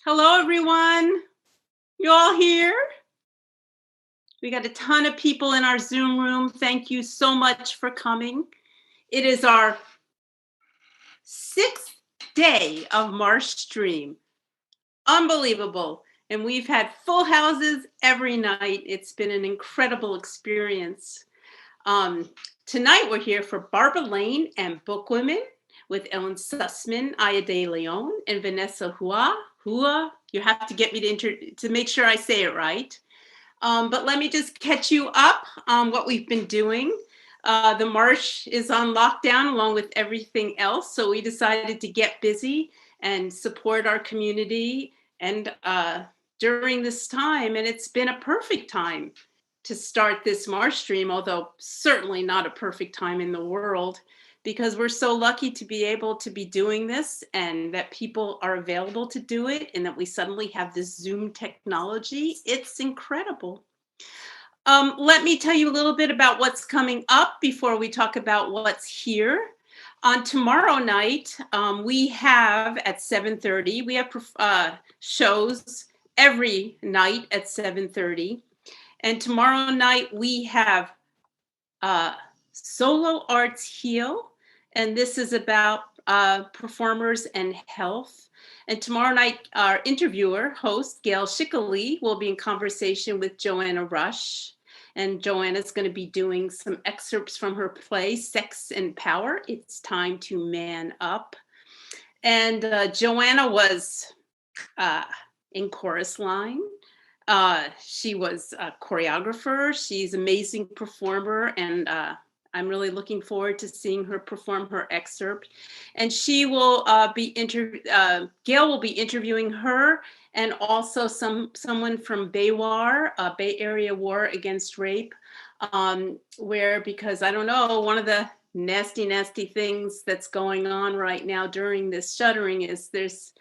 Hello, everyone. You all here? We got a ton of people in our Zoom room. Thank you so much for coming. It is our 6th day of MarshStream. Unbelievable. And we've had full houses every night. It's been an incredible experience. Tonight, we're here for Barbara Lane and Book Women with Ellen Sussman, DeLeon and Vanessa Hua. You have to get me to make sure I say it right. But let me just catch you up on what we've been doing. The Marsh is on lockdown along with everything else. So we decided to get busy and support our community and during this time. And it's been a perfect time to start this MarshStream, although certainly not a perfect time in the world, because we're so lucky to be able to be doing this and that people are available to do it and that we suddenly have this Zoom technology. It's incredible. Let me tell you a little bit about what's coming up before we talk about what's here. On tomorrow night, we have at 7:30, we have shows every night at 7:30. And tomorrow night, we have Solo Arts Heal, and this is about performers and health. And tomorrow night, our host, Gail Schickley, will be in conversation with Joanna Rush. And Joanna's going to be doing some excerpts from her play, Sex and Power. It's Time to Man Up. And Joanna was in Chorus Line. She was a choreographer. She's an amazing performer, and I'm really looking forward to seeing her perform her excerpt. And she will Gail will be interviewing her, and also someone from BAYWAR, Bay Area War Against Rape, because I don't know, one of the nasty things that's going on right now during this shuttering is there's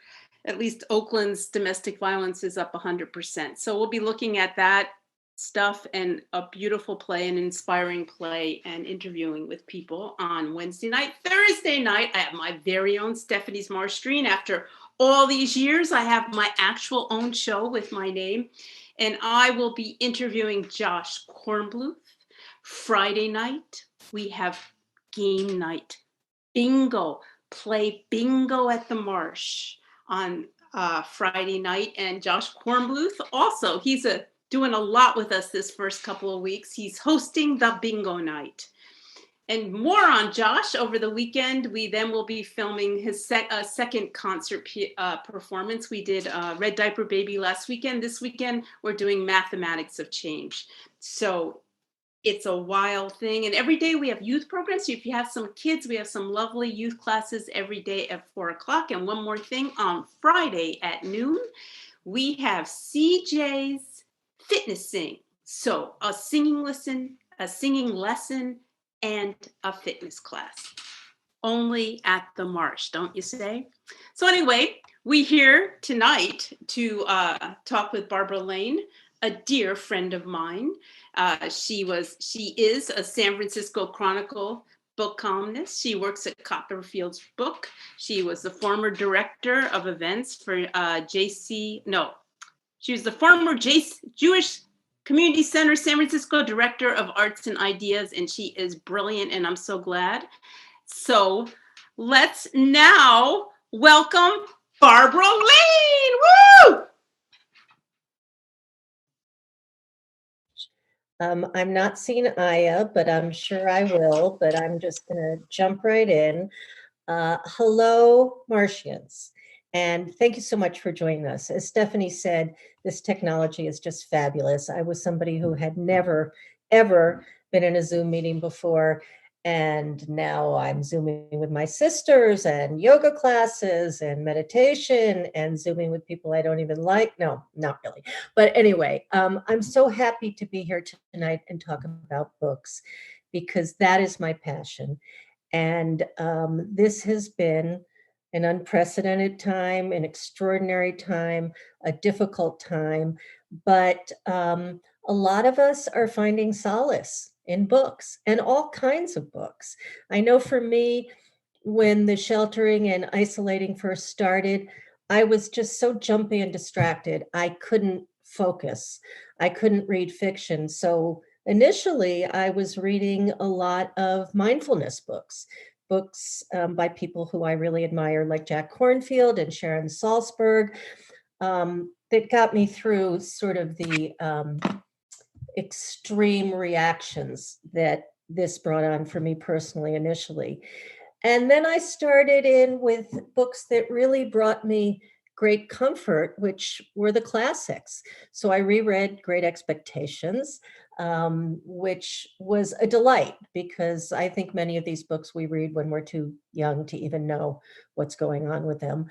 at least Oakland's domestic violence is up 100%. So we'll be looking at that stuff and a beautiful play, an inspiring play, and interviewing with people on Wednesday night. Thursday night, I have my very own Stephanie's MarshStream. After all these years, I have my actual own show with my name, and I will be interviewing Josh Kornbluth. Friday night, we have game night, bingo, play bingo at the Marsh on Friday night. And Josh Kornbluth also, he's doing a lot with us this first couple of weeks. He's hosting the bingo night. And more on Josh over the weekend. We then will be filming his second concert performance. We did Red Diaper Baby last weekend. This weekend, we're doing Mathematics of Change. So it's a wild thing. And every day we have youth programs. So if you have some kids, we have some lovely youth classes every day at 4:00. And one more thing, on Friday at noon, we have CJ's Fitness Sing. So a singing lesson, and a fitness class. Only at the Marsh, don't you say? So anyway, we here tonight to talk with Barbara Lane, a dear friend of mine. She is a San Francisco Chronicle book columnist. She works at Copperfield's book. She was the former director of events for she was the former Jewish Community Center San Francisco director of arts and ideas, and she is brilliant, and I'm so glad. So let's now welcome Barbara Lane. Woo! I'm not seeing Aya, but I'm sure I will, but I'm just going to jump right in. Hello, Martians, and thank you so much for joining us. As Stephanie said, this technology is just fabulous. I was somebody who had never, ever been in a Zoom meeting before, and now I'm Zooming with my sisters and yoga classes and meditation and Zooming with people I don't even like. No, not really. But anyway, I'm so happy to be here tonight and talk about books because that is my passion. And this has been an unprecedented time, an extraordinary time, a difficult time. But a lot of us are finding solace in books and all kinds of books. I know for me, when the sheltering and isolating first started, I was just so jumpy and distracted. I couldn't focus. I couldn't read fiction. So initially, I was reading a lot of mindfulness books by people who I really admire, like Jack Kornfield and Sharon Salzberg, that got me through sort of the extreme reactions that this brought on for me personally initially. And then I started in with books that really brought me great comfort, which were the classics. So I reread Great Expectations, which was a delight because I think many of these books we read when we're too young to even know what's going on with them.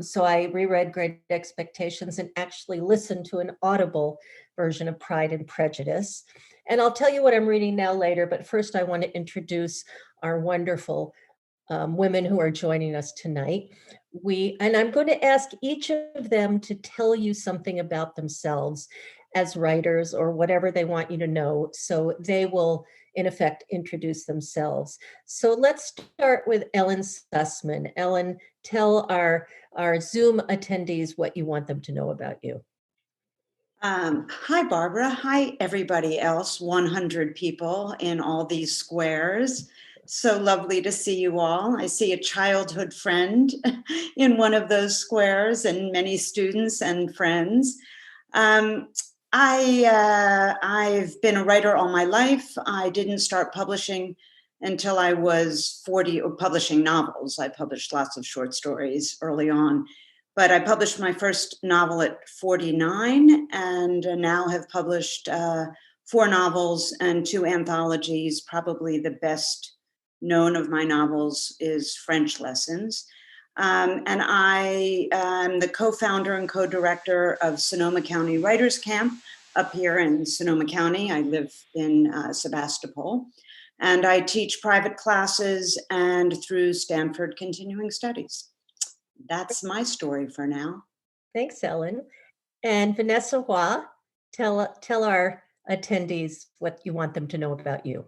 So I reread Great Expectations and actually listened to an Audible version of Pride and Prejudice. And I'll tell you what I'm reading now later, but first I want to introduce our wonderful women who are joining us tonight. And I'm going to ask each of them to tell you something about themselves as writers or whatever they want you to know. So they will, in effect, introduce themselves. So let's start with Ellen Sussman. Ellen, tell our Zoom attendees what you want them to know about you. Hi, Barbara. Hi, everybody else, 100 people in all these squares. So lovely to see you all. I see a childhood friend in one of those squares and many students and friends. I've been a writer all my life. I didn't start publishing until I was 40, or publishing novels. I published lots of short stories early on. But I published my first novel at 49 and now have published 4 novels and 2 anthologies. Probably the best known of my novels is French Lessons. And I am the co-founder and co-director of Sonoma County Writers Camp up here in Sonoma County. I live in Sebastopol. And I teach private classes and through Stanford Continuing Studies. That's my story for now. Thanks, Ellen. And Vanessa Hua, tell our attendees what you want them to know about you.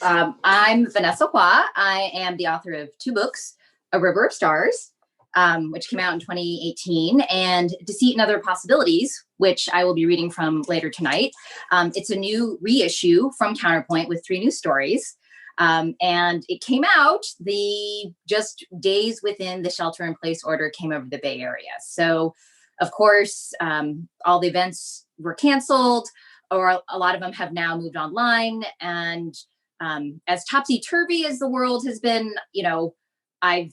I'm Vanessa Hua. I am the author of 2 books, A River of Stars, which came out in 2018, and Deceit and Other Possibilities, which I will be reading from later tonight. It's a new reissue from Counterpoint with 3 new stories. And it came out just days within the shelter-in-place order came over the Bay Area. So, of course, all the events were canceled, or a lot of them have now moved online. And as topsy-turvy as the world has been, I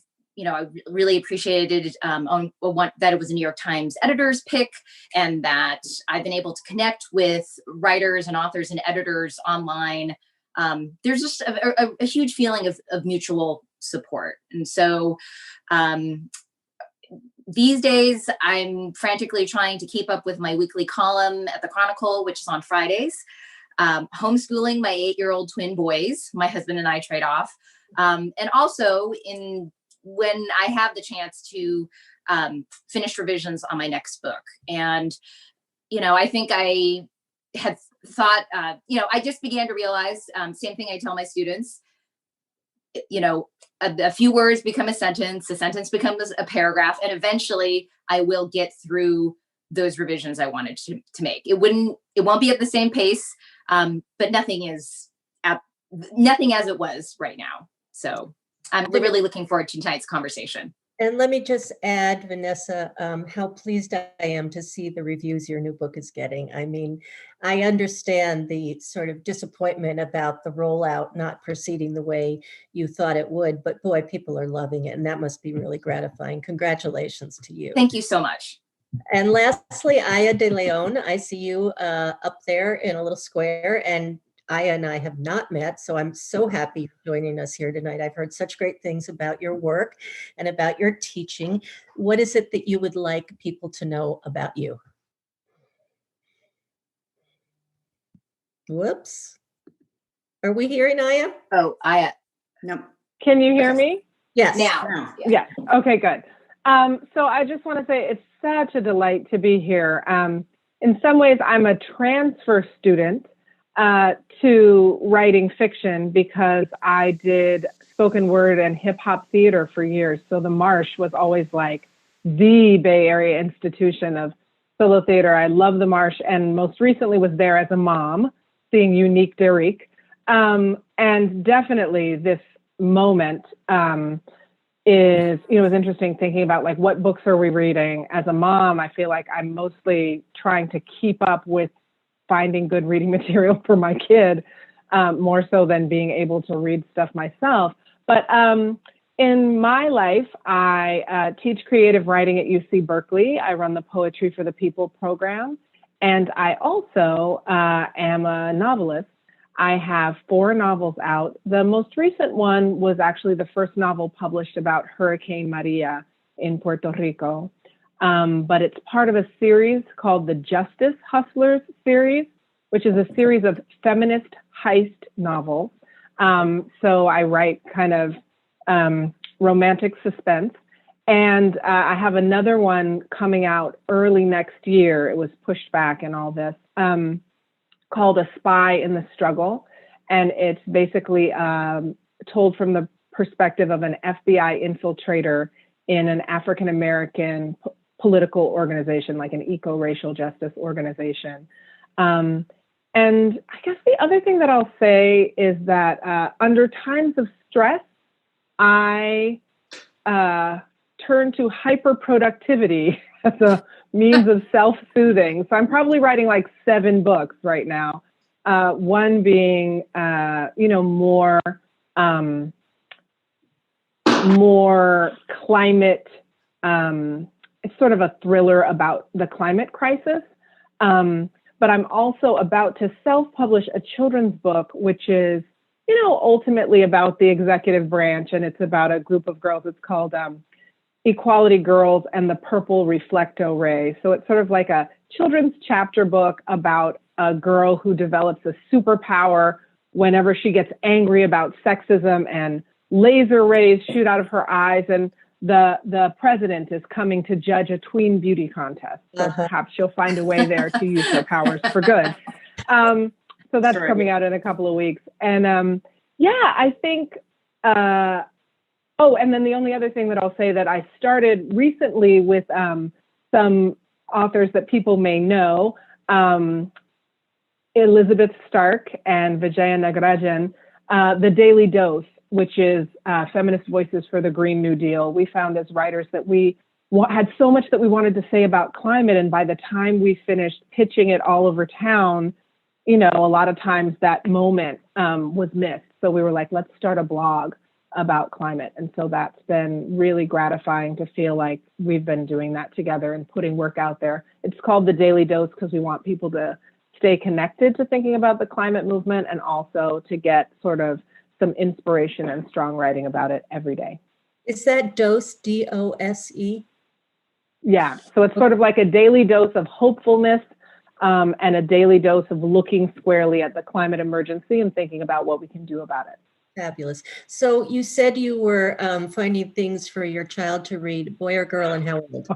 really appreciated that it was a New York Times editor's pick, and that I've been able to connect with writers and authors and editors online. There's just a huge feeling of mutual support. And so these days, I'm frantically trying to keep up with my weekly column at the Chronicle, which is on Fridays, homeschooling my 8-year-old twin boys, my husband and I trade off. And also when I have the chance to finish revisions on my next book. And, I think I had thought, I just began to realize, same thing I tell my students, a few words become a sentence becomes a paragraph, and eventually I will get through those revisions I wanted to make. It won't be at the same pace, but nothing as it was right now. So I'm really looking forward to tonight's conversation. And let me just add, Vanessa, how pleased I am to see the reviews your new book is getting. I mean, I understand the sort of disappointment about the rollout not proceeding the way you thought it would, but boy, people are loving it, and that must be really gratifying. Congratulations to you. Thank you so much. And lastly, Aya DeLeon, I see you up there in a little square, and Aya and I have not met, so I'm so happy you're joining us here tonight. I've heard such great things about your work and about your teaching. What is it that you would like people to know about you? Whoops. Are we hearing Aya? Oh, Aya. No. Can you hear me? Yes. Now. Yes. Okay, good. So I just want to say it's such a delight to be here. In some ways, I'm a transfer student to writing fiction because I did spoken word and hip hop theater for years. So the Marsh was always like the Bay Area institution of solo theater. I love the Marsh, and most recently was there as a mom, seeing Unique Derrick. And definitely this moment is, it was interesting thinking about like, what books are we reading? As a mom, I feel like I'm mostly trying to keep up with finding good reading material for my kid, more so than being able to read stuff myself. But in my life, I teach creative writing at UC Berkeley. I run the Poetry for the People program. And I also am a novelist. I have 4 novels out. The most recent one was actually the first novel published about Hurricane Maria in Puerto Rico. But it's part of a series called the Justice Hustlers series, which is a series of feminist heist novels. So I write kind of romantic suspense. And I have another one coming out early next year. It was pushed back and all this, called A Spy in the Struggle. And it's basically told from the perspective of an FBI infiltrator in an African-American political organization, like an eco-racial justice organization. And I guess the other thing that I'll say is that under times of stress, I turn to hyperproductivity as a means of self-soothing. So I'm probably writing like 7 books right now. One being, more climate. It's sort of a thriller about the climate crisis. But I'm also about to self-publish a children's book, which is, ultimately about the executive branch, and it's about a group of girls. It's called Equality Girls and the Purple Reflecto Ray. So it's sort of like a children's chapter book about a girl who develops a superpower whenever she gets angry about sexism, and laser rays shoot out of her eyes, and the president is coming to judge a tween beauty contest. So perhaps she'll find a way there to use her powers for good. So that's coming out in a couple of weeks. And I think, and then the only other thing that I'll say that I started recently with some authors that people may know, Elizabeth Stark and Vijaya Nagarajan, The Daily Dose, which is feminist voices for the Green New Deal. We found as writers that we had so much that we wanted to say about climate, and by the time we finished pitching it all over town, a lot of times that moment was missed. So we were like, let's start a blog about climate. And so that's been really gratifying to feel like we've been doing that together and putting work out there. It's called The Daily Dose because we want people to stay connected to thinking about the climate movement, and also to get sort of some inspiration and strong writing about it every day. Is that dose, D-O-S-E? Yeah, so it's sort of like a daily dose of hopefulness, and a daily dose of looking squarely at the climate emergency and thinking about what we can do about it. Fabulous. So you said you were finding things for your child to read, boy or girl, and how old?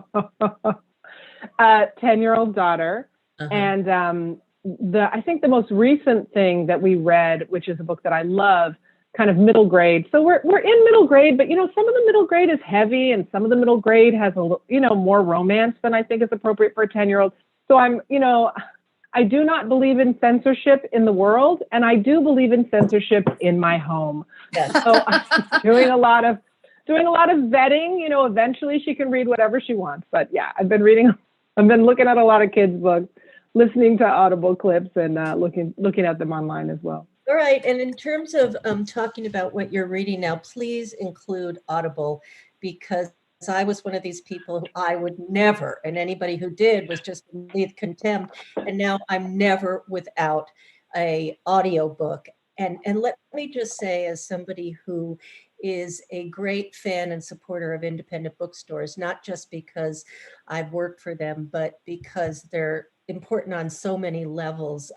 10-year-old daughter. And I think the most recent thing that we read, which is a book that I love, kind of middle grade. So we're in middle grade, but some of the middle grade is heavy, and some of the middle grade has more romance than I think is appropriate for a 10-year-old. So I do not believe in censorship in the world, and I do believe in censorship in my home. Yes. So I'm doing a lot of vetting. Eventually she can read whatever she wants. But yeah, I've been looking at a lot of kids' books, listening to Audible clips, and looking at them online as well. All right. And in terms of talking about what you're reading now, please include Audible, because I was one of these people who I would never, and anybody who did was just with contempt. And now I'm never without a audiobook. And let me just say, as somebody who is a great fan and supporter of independent bookstores, not just because I've worked for them, but because they're important on so many levels.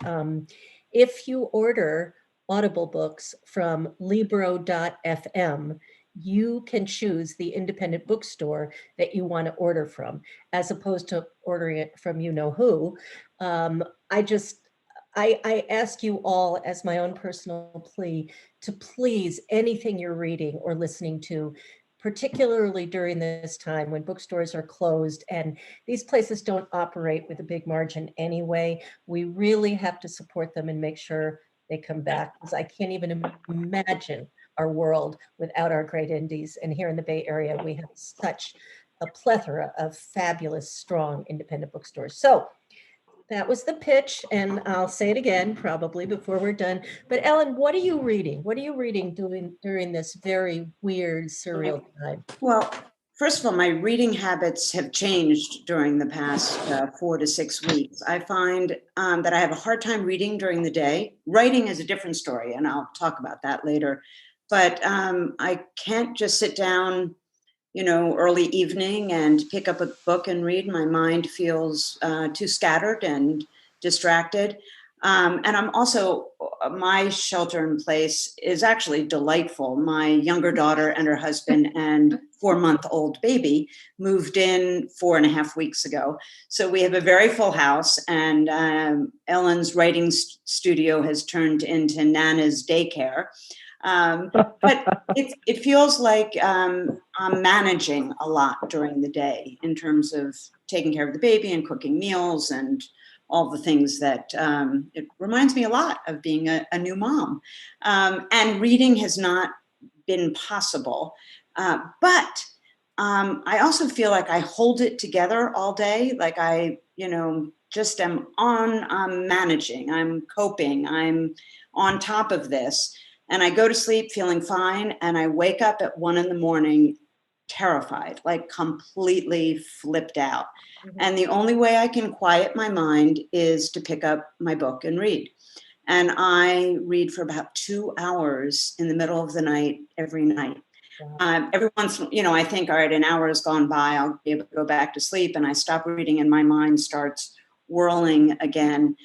If you order Audible books from Libro.fm, you can choose the independent bookstore that you want to order from, as opposed to ordering it from you know who. I ask you all as my own personal plea to please, anything you're reading or listening to, particularly during this time when bookstores are closed and these places don't operate with a big margin anyway, we really have to support them and make sure they come back, because I can't even imagine our world without our great indies. And here in the Bay Area, we have such a plethora of fabulous, strong independent bookstores. So that was the pitch, and I'll say it again probably before we're done. But Ellen, what are you reading? What are you reading during this very weird, surreal time? Well, first of all, my reading habits have changed during the past 4 to 6 weeks. I find that I have a hard time reading during the day. Writing is a different story, and I'll talk about that later. But I can't just sit down, early evening and pick up a book and read. My mind feels too scattered and distracted. And I'm also, my shelter in place is actually delightful. My younger daughter and her husband and 4-month-old baby moved in 4.5 weeks ago. So we have a very full house, and Ellen's writing studio has turned into Nana's daycare. But it feels like I'm managing a lot during the day in terms of taking care of the baby and cooking meals and all the things that it reminds me a lot of being a new mom. And reading has not been possible. But I also feel like I hold it together all day. Like I, just am I'm managing, I'm coping, I'm on top of this. And I go to sleep feeling fine, and I wake up at 1 a.m, terrified, like completely flipped out. Mm-hmm. And the only way I can quiet my mind is to pick up my book and read. And I read for about 2 hours in the middle of the night every night. Wow. Every once, I think, all right, an hour has gone by, I'll be able to go back to sleep, and I stop reading and my mind starts whirling again.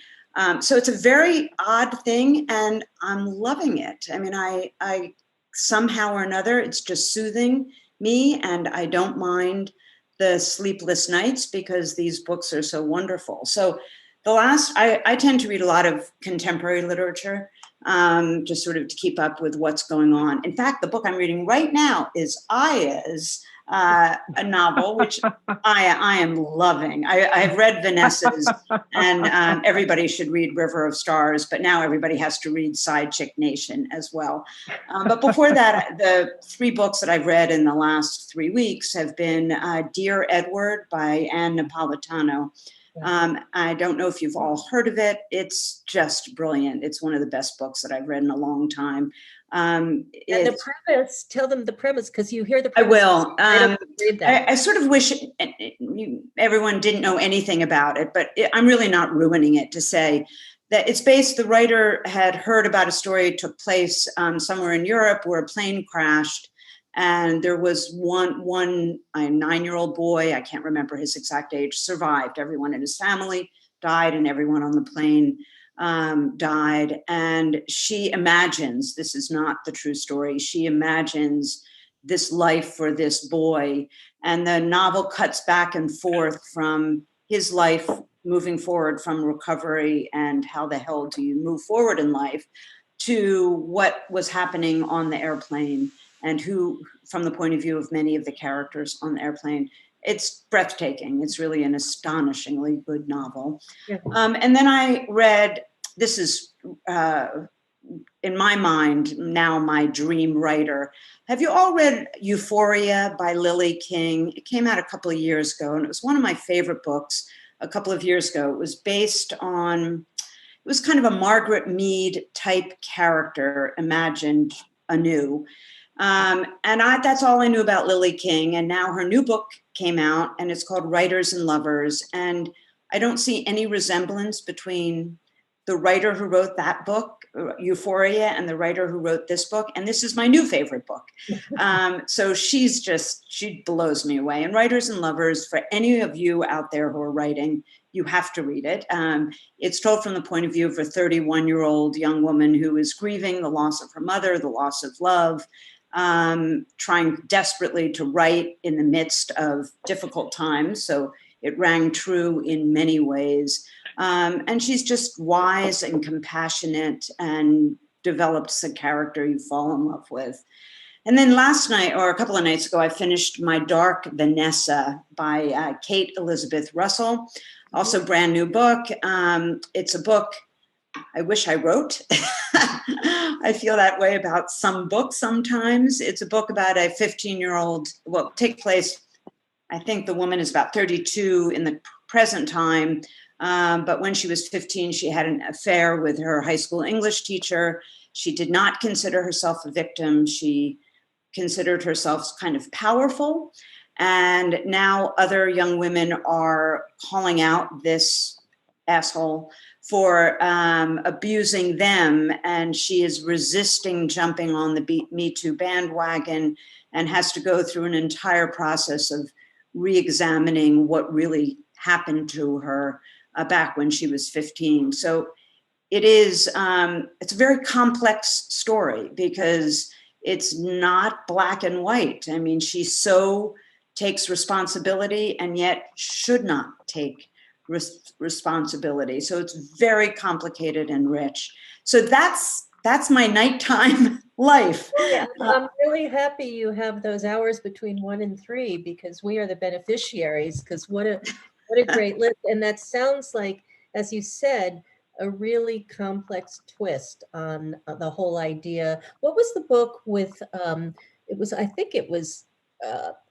So it's a very odd thing, and I'm loving it. I mean, I somehow or another, it's just soothing me, and I don't mind the sleepless nights because these books are so wonderful. So I tend to read a lot of contemporary literature, just sort of to keep up with what's going on. In fact, the book I'm reading right now is Aya's, a novel, which I am loving. I've read Vanessa's, and everybody should read River of Stars, but now everybody has to read Side Chick Nation as well. But before that, the 3 books that I've read in the last 3 weeks have been Dear Edward by Anne Napolitano. I don't know if you've all heard of it. It's just brilliant. It's one of the best books that I've read in a long time. And the premise, tell them the premise, because you hear the premise. I will. Read that. I sort of wish everyone didn't know anything about it, but I'm really not ruining it to say that it's based, the writer had heard about a story that took place somewhere in Europe where a plane crashed, and there was one 9-year-old boy, I can't remember his exact age, survived. Everyone in his family died, and everyone on the plane died. And she imagines, this is not the true story, she imagines this life for this boy. And the novel cuts back and forth from his life moving forward from recovery and how the hell do you move forward in life, to what was happening on the airplane, and who, from the point of view of many of the characters on the airplane. It's breathtaking. It's really an astonishingly good novel. Yeah. And then I read, this is, in my mind, now my dream writer. Have you all read Euphoria by Lily King? It came out a couple of years ago, and it was one of my favorite books a couple of years ago. It was based on, it was kind of a Margaret Mead type character imagined anew. And that's all I knew about Lily King. And now her new book came out, and it's called Writers and Lovers. And I don't see any resemblance between the writer who wrote that book, Euphoria, and the writer who wrote this book. And this is my new favorite book. So she blows me away. And Writers and Lovers, for any of you out there who are writing, you have to read it. It's told from the point of view of a 31-year-old young woman who is grieving the loss of her mother, the loss of love, trying desperately to write in the midst of difficult times. So it rang true in many ways. And she's just wise and compassionate and develops a character you fall in love with. And then last night, or a couple of nights ago, I finished My Dark Vanessa by Kate Elizabeth Russell, also brand new book. It's a book I wish I wrote. I feel that way about some books sometimes. It's a book about a 15-year-old, well, take place, I think the woman is about 32 in the present time. But when she was 15, she had an affair with her high school English teacher. She did not consider herself a victim. She considered herself kind of powerful. And now other young women are calling out this asshole for abusing them. And she is resisting jumping on the Me Too bandwagon and has to go through an entire process of re-examining what really happened to her back when she was 15. So it is, it's a very complex story because it's not black and white. I mean, she so takes responsibility and yet should not take responsibility. So it's very complicated and rich. So that's my nighttime life. Yeah, I'm really happy you have those hours between 1 and 3 because we are the beneficiaries. Because what a great list. And that sounds like, as you said, a really complex twist on the whole idea. What was the book with? I think it was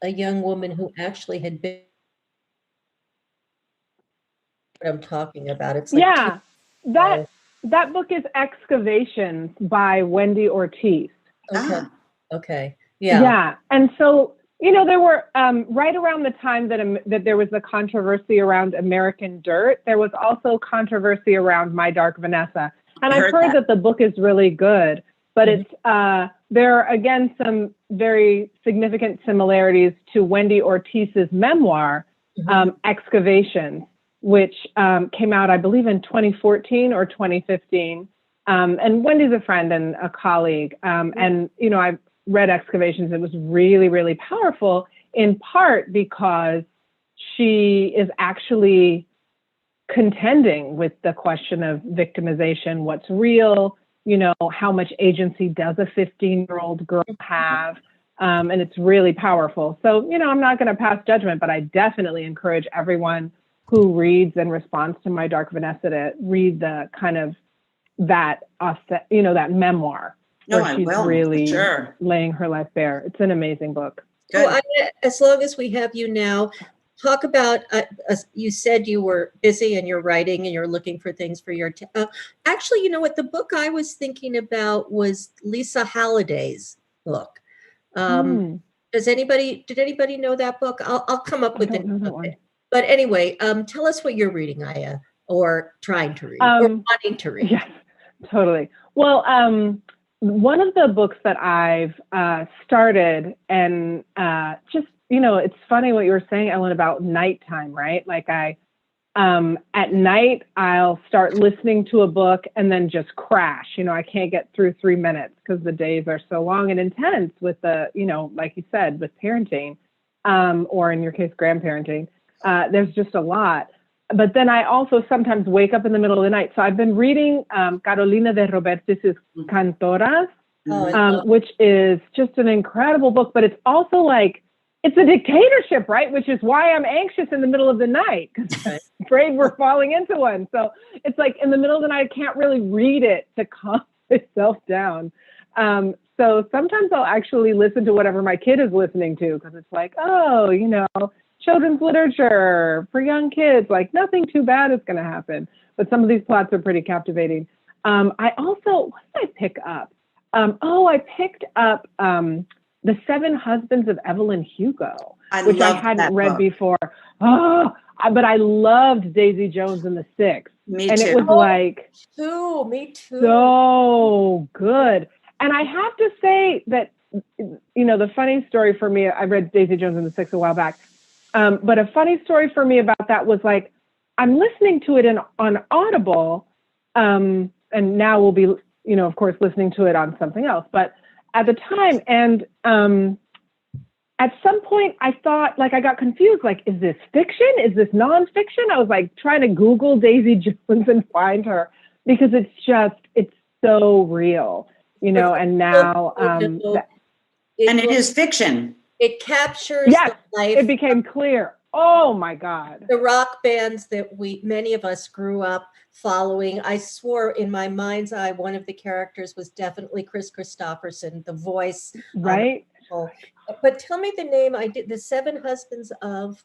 a young woman who actually had been. What I'm talking about. It's like that book is Excavations by Wendy Ortiz. Okay. Okay. Yeah. Yeah. And so, there were right around the time that there was the controversy around American Dirt, there was also controversy around My Dark Vanessa. And I've heard that the book is really good, but it's there are again some very significant similarities to Wendy Ortiz's memoir, Excavations, which came out, I believe, in 2014 or 2015. And Wendy's a friend and a colleague. And, I've read Excavations. It was really, really powerful, in part because she is actually contending with the question of victimization, what's real, how much agency does a 15-year-old girl have? And it's really powerful. So, I'm not going to pass judgment, but I definitely encourage everyone who reads and responds to My Dark Vanessa to read the kind of that memoir. Where she's really laying her life bare. It's an amazing book. Well, as long as we have you now, talk about, you said you were busy and you're writing and you're looking for things for your, actually, you know what, the book I was thinking about was Lisa Halliday's book. Did anybody know that book? I'll come up with it. But anyway, tell us what you're reading, Aya, or trying to read, or wanting to read. Yes, totally. Well, one of the books that I've started, and just, it's funny what you were saying, Ellen, about nighttime, right? Like at night, I'll start listening to a book and then just crash. I can't get through 3 minutes because the days are so long and intense with the, like you said, with parenting, or in your case, grandparenting. There's just a lot. But then I also sometimes wake up in the middle of the night. So I've been reading Carolina de Robertis' Cantoras, which is just an incredible book. But it's also like, it's a dictatorship, right? Which is why I'm anxious in the middle of the night, because I'm afraid we're falling into one. So it's like in the middle of the night, I can't really read it to calm myself down. So sometimes I'll actually listen to whatever my kid is listening to, because it's like, children's literature for young kids, like nothing too bad is going to happen. But some of these plots are pretty captivating. I also, what did I pick up? I picked up The 7 Husbands of Evelyn Hugo, which I hadn't read before. But I loved Daisy Jones and the Six. Me and too. It was like, me too. So good. And I have to say that, the funny story for me, I read Daisy Jones and the Six a while back. But a funny story for me about that was like, I'm listening to it on Audible, and now we'll be, of course, listening to it on something else. But at the time, and at some point I thought, like, I got confused, like, is this fiction? Is this nonfiction? I was like trying to Google Daisy Jones and find her, because it's so real, you know, and now, And it is fiction. It captures yes, the life. it became clear. Oh my God. The rock bands that many of us grew up following. I swore in my mind's eye, one of the characters was definitely Chris Christopherson, the voice. Right. But tell me the name. I did The Seven Husbands of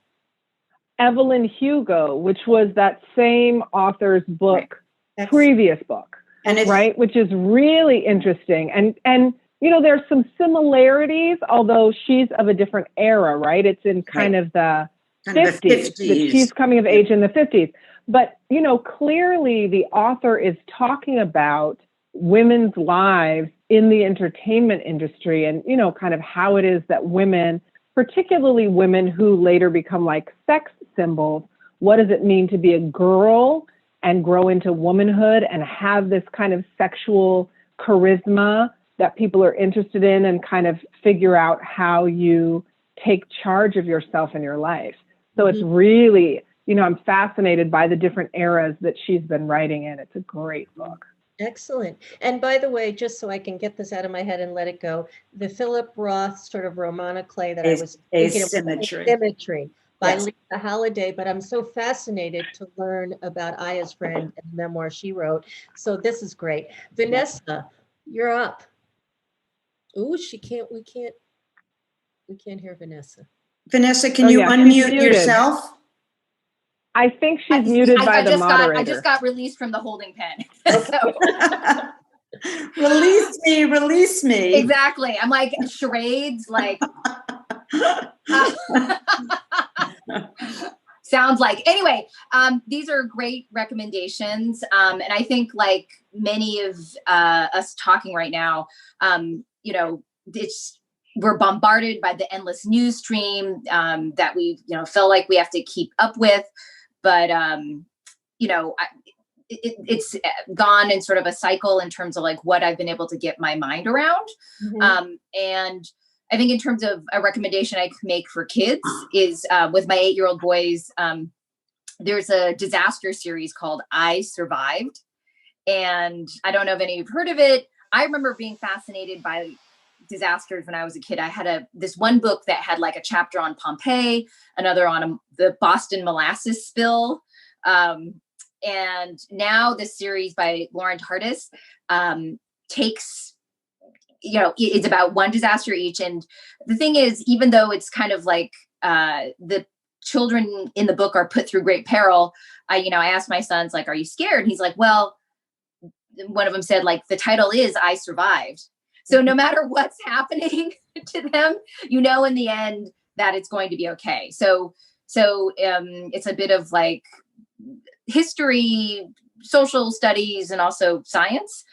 Evelyn Hugo, which was that same author's book, previous book, and it's, right, which is really interesting. And you know, there's some similarities, although she's of a different era, right? It's in kind of the 50s. She's coming of age in the 50s. But, you know, clearly the author is talking about women's lives in the entertainment industry and, you know, kind of how it is that women, particularly women who later become like sex symbols, what does it mean to be a girl and grow into womanhood and have this kind of sexual charisma that people are interested in, and kind of figure out how you take charge of yourself in your life. So it's really, you know, I'm fascinated by the different eras that she's been writing in. It's a great book. Excellent. And by the way, just so I can get this out of my head and let it go, the Philip Roth sort of romanoclay that I was thinking of, Asymmetry by Lisa Halliday, but I'm so fascinated to learn about Aya's friend and the memoir she wrote. So this is great. Vanessa, you're up. Ooh, we can't hear Vanessa. Vanessa, can you unmute yourself? I think she's muted by the moderator. I just got released from the holding pen. Release me. Exactly. I'm like charades, like sounds like. Anyway, these are great recommendations. And I think, like many of us talking right now, you know, we're bombarded by the endless news stream that we, you know, feel like we have to keep up with. But, you know, it's gone in sort of a cycle in terms of like what I've been able to get my mind around. And I think in terms of a recommendation I could make for kids is with my 8-year-old boys, there's a disaster series called I Survived. And I don't know if any of you have heard of it. I remember being fascinated by disasters when I was a kid. I had this one book that had like a chapter on Pompeii, another on the Boston molasses spill. And now this series by Lauren Tardis takes, you know, it's about one disaster each. And the thing is, even though it's kind of like the children in the book are put through great peril, I asked my sons, like, are you scared? And he's like, well, one of them said, like, the title is I Survived. So no matter what's happening to them, you know, in the end that it's going to be okay. So it's a bit of like history, social studies, and also science.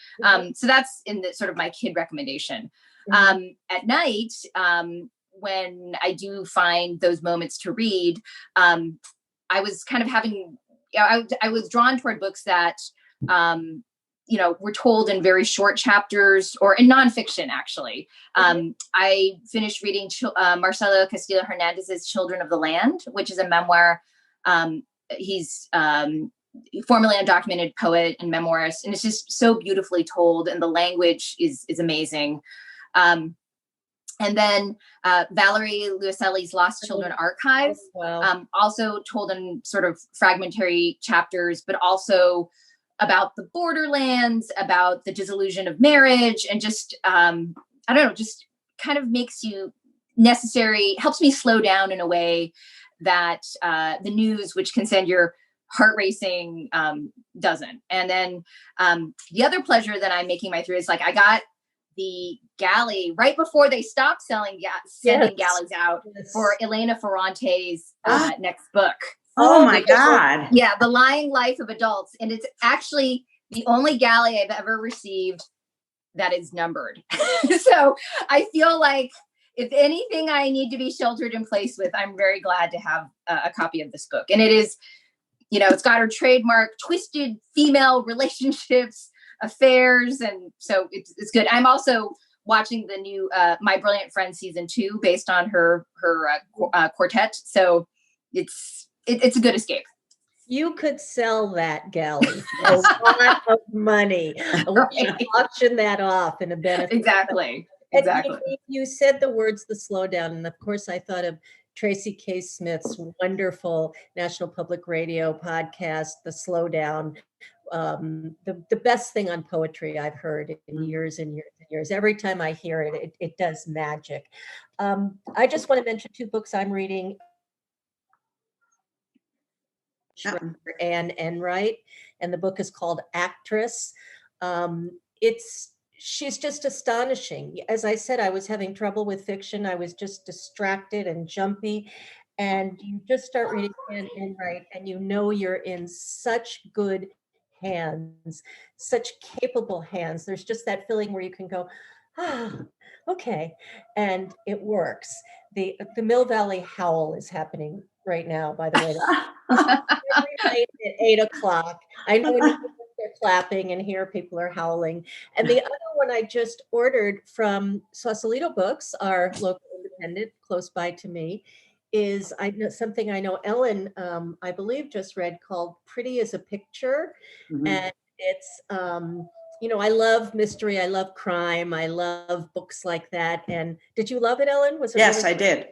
So that's in the sort of my kid recommendation. At night, when I do find those moments to read, I was kind of having, I was drawn toward books that, you know, were told in very short chapters, or in nonfiction, actually. I finished reading Marcelo Castillo Hernandez's Children of the Land, which is a memoir. He's formerly undocumented poet and memoirist, and it's just so beautifully told, and the language is amazing. And then Valerie Luiselli's Lost Children Archive, also told in sort of fragmentary chapters, but also about the borderlands, about the disillusion of marriage, and just, I don't know, just kind of makes you helps me slow down in a way that the news, which can send your heart racing, doesn't. And then the other pleasure that I'm making my through is, like, I got the galley right before they stopped sending galleys out for Elena Ferrante's next book. Oh my God. Yeah, The Lying Life of Adults. And it's actually the only galley I've ever received that is numbered. So I feel like if anything I need to be sheltered in place with, I'm very glad to have a copy of this book. And it is, you know, it's got her trademark twisted female relationships, affairs. And so it's good. I'm also watching the new My Brilliant Friend season 2 based on her quartet. So it's a good escape. You could sell that, Gally, for a lot of money. We should auction that off in a benefit. Exactly. And Exactly. you said the words, the slowdown, and of course I thought of Tracy K. Smith's wonderful National Public Radio podcast, The Slowdown. The best thing on poetry I've heard in years and years and years. Every time I hear it, it does magic. I just want to mention 2 books I'm reading. Anne Enright, and the book is called Actress. She's just astonishing. As I said, I was having trouble with fiction. I was just distracted and jumpy. And you just start reading Anne Enright, and you know you're in such good hands, such capable hands. There's just that feeling where you can go, okay, and it works. The Mill Valley Howl is happening right now, by the way. Every night at 8 o'clock. I know they're clapping, and here people are howling. And the other one I just ordered from Sausalito Books, our local independent close by to me, is something I know Ellen, I believe, just read, called Pretty as a Picture. Mm-hmm. And it's, I love mystery. I love crime. I love books like that. And did you love it, Ellen? Was it? Yes, really- I did.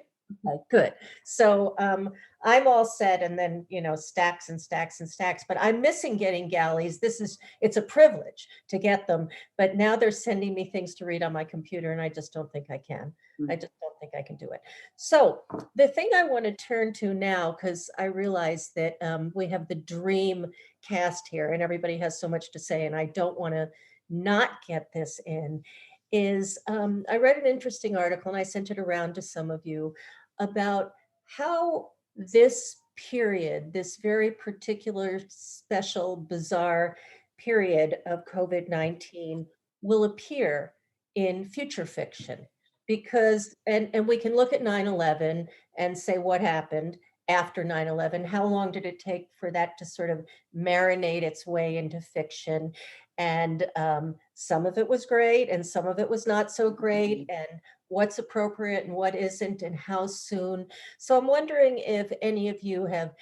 Okay, good. So I'm all set, and then, stacks and stacks and stacks, but I'm missing getting galleys. It's a privilege to get them, but now they're sending me things to read on my computer, and I just don't think I can. I just don't think I can do it. So the thing I want to turn to now, because I realize that we have the dream cast here, and everybody has so much to say, and I don't want to not get this in, is I read an interesting article, and I sent it around to some of you, about how this period, this very particular, special, bizarre period of COVID-19 will appear in future fiction. Because, and we can look at 9/11 and say what happened after 9/11. How long did it take for that to sort of marinate its way into fiction? And some of it was great, and some of it was not so great, and what's appropriate and what isn't, and how soon. So I'm wondering if any of you have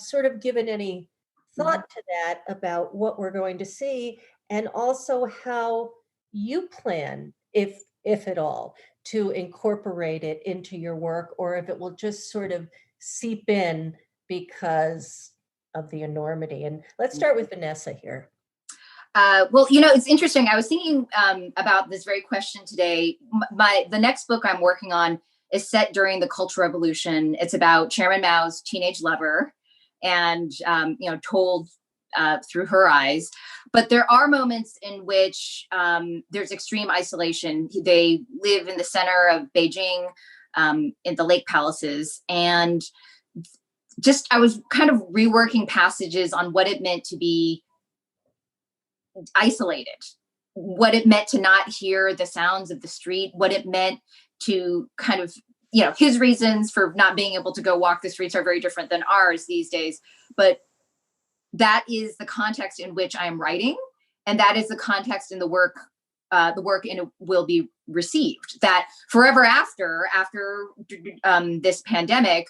sort of given any thought to that, about what we're going to see, and also how you plan, if at all, to incorporate it into your work, or if it will just sort of seep in because of the enormity. And let's start with Vanessa here. Well, it's interesting. I was thinking about this very question today. The next book I'm working on is set during the Cultural Revolution. It's about Chairman Mao's teenage lover, and told through her eyes. But there are moments in which there's extreme isolation. They live in the center of Beijing, in the lake palaces, and just I was kind of reworking passages on what it meant to be isolated, what it meant to not hear the sounds of the street, what it meant to kind of, his reasons for not being able to go walk the streets are very different than ours these days. But that is the context in which I am writing. And that is the context in the work in it will be received. That forever after this pandemic,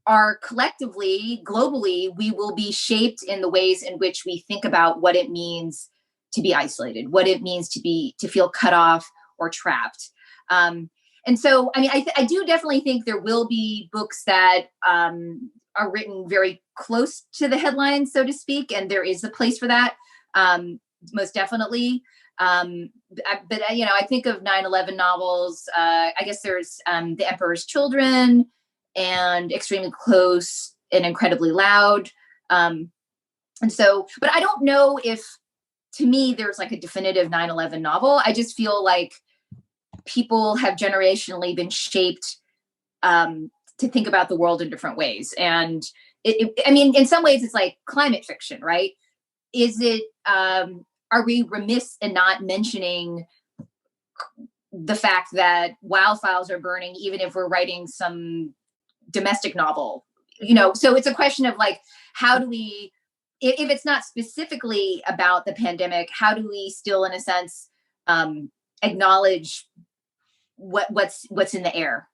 are collectively, globally, we will be shaped in the ways in which we think about what it means to be isolated, what it means to feel cut off or trapped. And so, I do definitely think there will be books that are written very close to the headlines, so to speak, and there is a place for that, most definitely. But I think of 9/11 novels. I guess there's The Emperor's Children, and Extremely Close and Incredibly Loud. And so, but I don't know if, to me, there's like a definitive 9/11 novel. I just feel like people have generationally been shaped to think about the world in different ways. And in some ways it's like climate fiction, right? Is it, are we remiss in not mentioning the fact that wildfires are burning, even if we're writing some domestic novel, so it's a question of like, how do we, if it's not specifically about the pandemic, how do we still, in a sense, acknowledge what's in the air,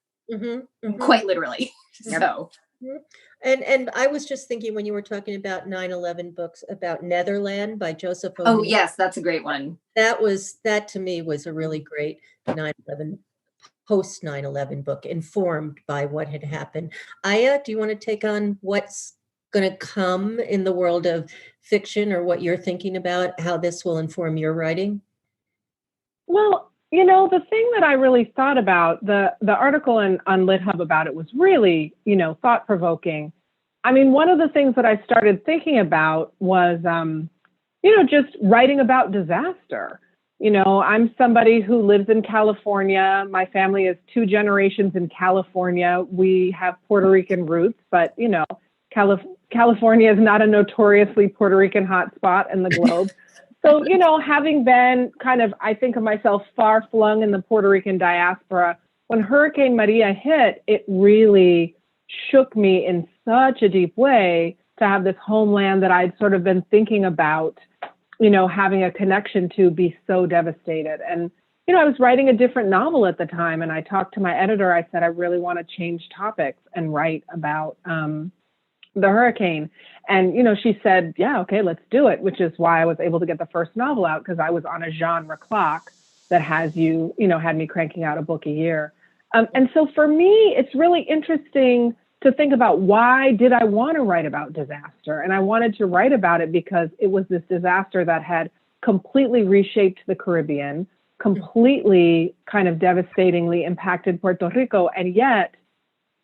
quite literally. Yep. So. And I was just thinking when you were talking about 9/11 books about Netherland by Joseph Oh, O'Neill. yes, that's a great one. That to me was a really great 9/11 post 9/11 book, informed by what had happened. Aya, do you want to take on what's going to come in the world of fiction, or what you're thinking about, how this will inform your writing? Well, the thing that I really thought about, the article on LitHub about it was really, thought-provoking. I mean, one of the things that I started thinking about was, just writing about disaster. I'm somebody who lives in California. My family is 2 generations in California. We have Puerto Rican roots, but, California is not a notoriously Puerto Rican hotspot in the globe. So, having been kind of, I think of myself far flung in the Puerto Rican diaspora, when Hurricane Maria hit, it really shook me in such a deep way to have this homeland that I'd sort of been thinking about, having a connection to be so devastated. And, I was writing a different novel at the time, and I talked to my editor. I said, I really want to change topics and write about the hurricane. And, she said, yeah, okay, let's do it, which is why I was able to get the first novel out, because I was on a genre clock that had me cranking out a book a year. And so for me, it's really interesting to think about, why did I want to write about disaster? And I wanted to write about it because it was this disaster that had completely reshaped the Caribbean, completely kind of devastatingly impacted Puerto Rico. And yet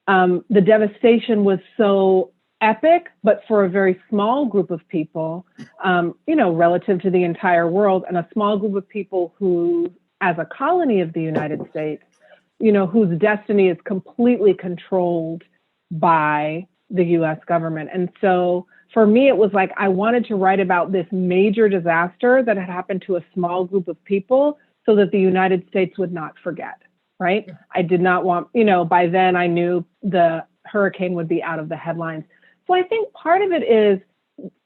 the devastation was so epic, but for a very small group of people, relative to the entire world, and a small group of people who, as a colony of the United States, whose destiny is completely controlled by the US government. And so for me, it was like, I wanted to write about this major disaster that had happened to a small group of people so that the United States would not forget, right? I did not want, by then I knew the hurricane would be out of the headlines. So I think part of it is,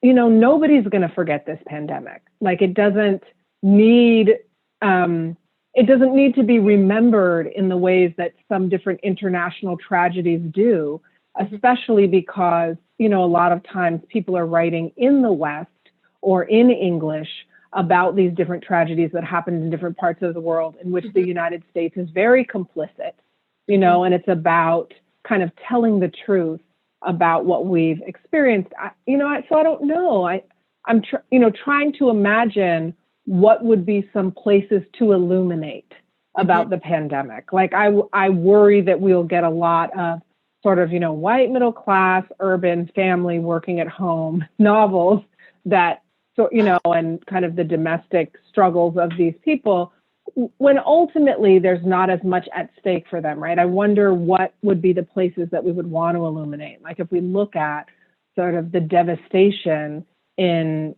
nobody's going to forget this pandemic. Like, it doesn't need to be remembered in the ways that some different international tragedies do, especially because, a lot of times people are writing in the West or in English about these different tragedies that happened in different parts of the world, in which the United States is very complicit, and it's about kind of telling the truth about what we've experienced. So I don't know. I'm trying to imagine what would be some places to illuminate about the pandemic. Like, I worry that we'll get a lot of sort of, white middle class, urban family working at home novels that, and kind of the domestic struggles of these people, when ultimately there's not as much at stake for them, right? I wonder what would be the places that we would want to illuminate. Like, if we look at sort of the devastation in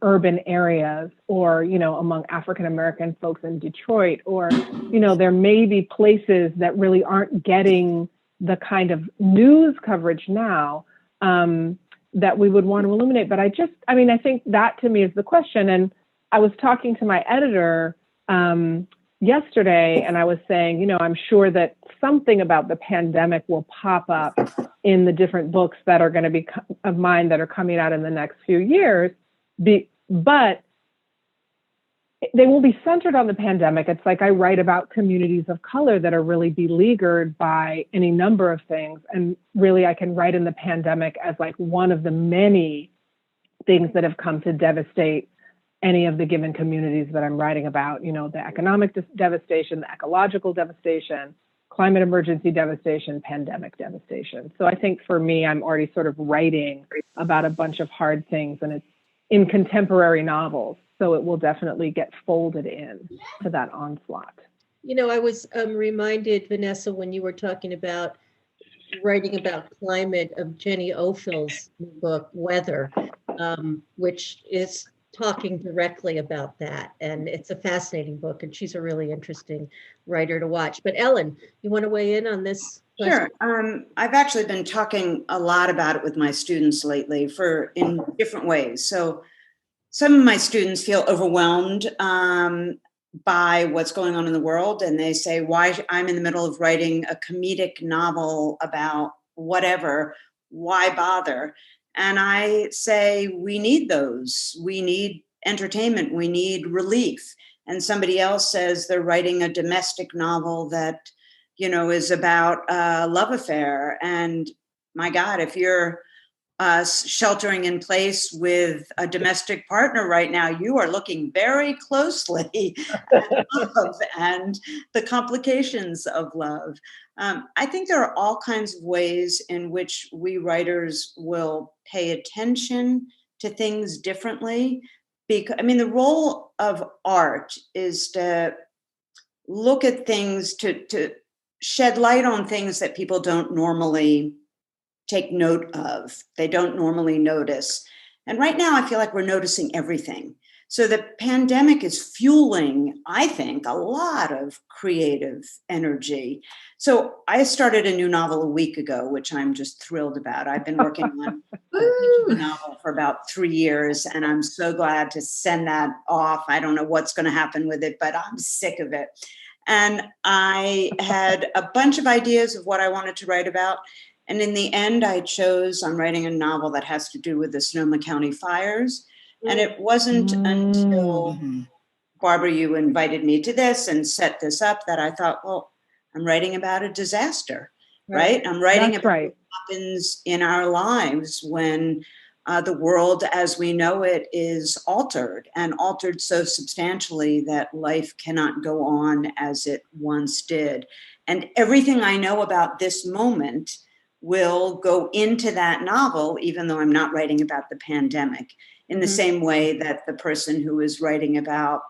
urban areas, or, among African-American folks in Detroit, or, there may be places that really aren't getting the kind of news coverage now that we would want to illuminate. But I think that to me is the question. And I was talking to my editor yesterday, and I was saying, I'm sure that something about the pandemic will pop up in the different books that are going to be of mine that are coming out in the next few years, but they will be centered on the pandemic. It's like I write about communities of color that are really beleaguered by any number of things. And really, I can write in the pandemic as like one of the many things that have come to devastate any of the given communities that I'm writing about, the economic devastation, the ecological devastation, climate emergency devastation, pandemic devastation. So I think for me, I'm already sort of writing about a bunch of hard things, and it's in contemporary novels. So it will definitely get folded in to that onslaught. I was reminded, Vanessa, when you were talking about writing about climate, of Jenny Ophil's book, Weather, which is talking directly about that. And it's a fascinating book, and she's a really interesting writer to watch. But Ellen, you want to weigh in on this question? Sure. I've actually been talking a lot about it with my students lately in different ways. So some of my students feel overwhelmed by what's going on in the world, and they say, why I'm in the middle of writing a comedic novel about whatever, why bother? And I say, we need those. We need entertainment. We need relief. And somebody else says they're writing a domestic novel that, is about a love affair. And my God, if you're sheltering in place with a domestic partner right now, you are looking very closely at love and the complications of love. I think there are all kinds of ways in which we writers will pay attention to things differently. Because, the role of art is to look at things, to shed light on things that people don't normally take note of. They don't normally notice. And right now, I feel like we're noticing everything. So the pandemic is fueling, I think, a lot of creative energy. So I started a new novel a week ago, which I'm just thrilled about. I've been working on a novel for about 3 years, and I'm so glad to send that off. I don't know what's going to happen with it, but I'm sick of it. And I had a bunch of ideas of what I wanted to write about. And in the end, I'm writing a novel that has to do with the Sonoma County fires. And it wasn't until, Barbara, you invited me to this and set this up that I thought, well, I'm writing about a disaster, right? I'm writing about what happens in our lives when the world as we know it is altered, and altered so substantially that life cannot go on as it once did. And everything I know about this moment will go into that novel, even though I'm not writing about the pandemic, in the same way that the person who is writing about,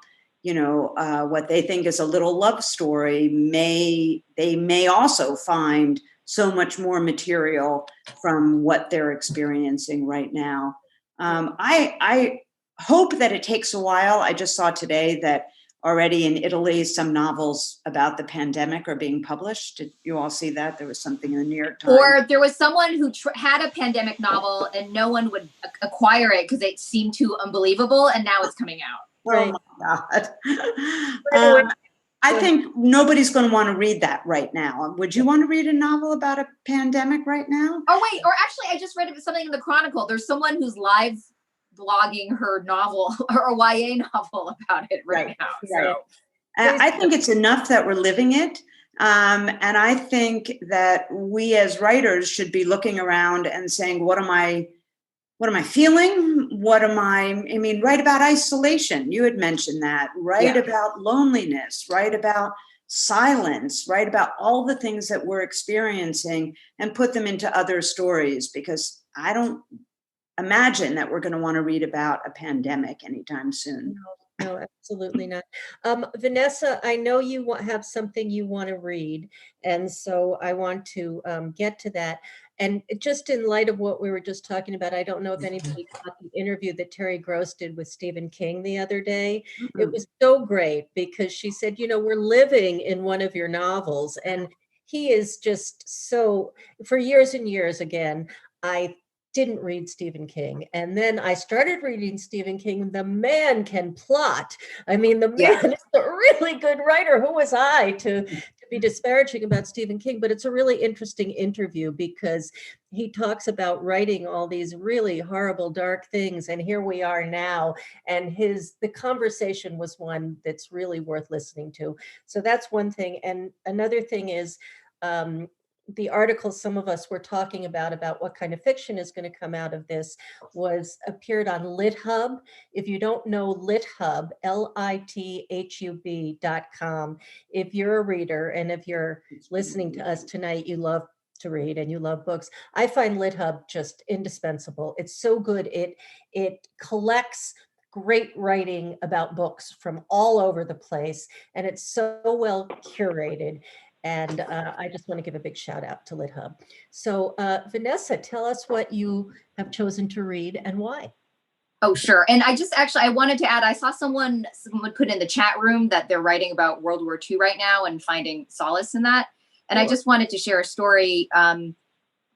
what they think is a little love story they may also find so much more material from what they're experiencing right now. I hope that it takes a while. I just saw today that already in Italy, some novels about the pandemic are being published. Did you all see that? There was something in the New York Times. Or there was someone who had a pandemic novel and no one would acquire it because it seemed too unbelievable, and now it's coming out. Oh my God. I think nobody's going to want to read that right now. Would you want to read a novel about a pandemic right now? Oh, wait. Or actually, I just read something in the Chronicle. There's someone who's live blogging her novel or a YA novel about it right now. Right. So I think it's enough that we're living it. And I think that we as writers should be looking around and saying, what am I feeling? Write about isolation. You had mentioned that. Write about loneliness, write about silence, write about all the things that we're experiencing and put them into other stories, because I don't imagine that we're going to want to read about a pandemic anytime soon. No, absolutely not. Vanessa, I know you have something you want to read, and so I want to get to that. And just in light of what we were just talking about, I don't know if anybody caught the interview that Terry Gross did with Stephen King the other day. It was so great because she said, we're living in one of your novels. And he is just so, for years and years, again, I didn't read Stephen King. And then I started reading Stephen King. The man can plot. The man is a really good writer. Who was I to be disparaging about Stephen King? But it's a really interesting interview because he talks about writing all these really horrible, dark things. And here we are now. And the conversation was one that's really worth listening to. So that's one thing. And another thing is, the article some of us were talking about what kind of fiction is going to come out of this appeared on LitHub. If you don't know LitHub, LITHUB.com. If you're a reader and if you're listening to us tonight, you love to read and you love books, I find LitHub just indispensable. It's so good. It collects great writing about books from all over the place, and it's so well curated. And I just want to give a big shout out to LitHub. So Vanessa, tell us what you have chosen to read and why. Oh, sure. And I wanted to add, I saw someone put in the chat room that they're writing about World War II right now and finding solace in that. And I just wanted to share a story.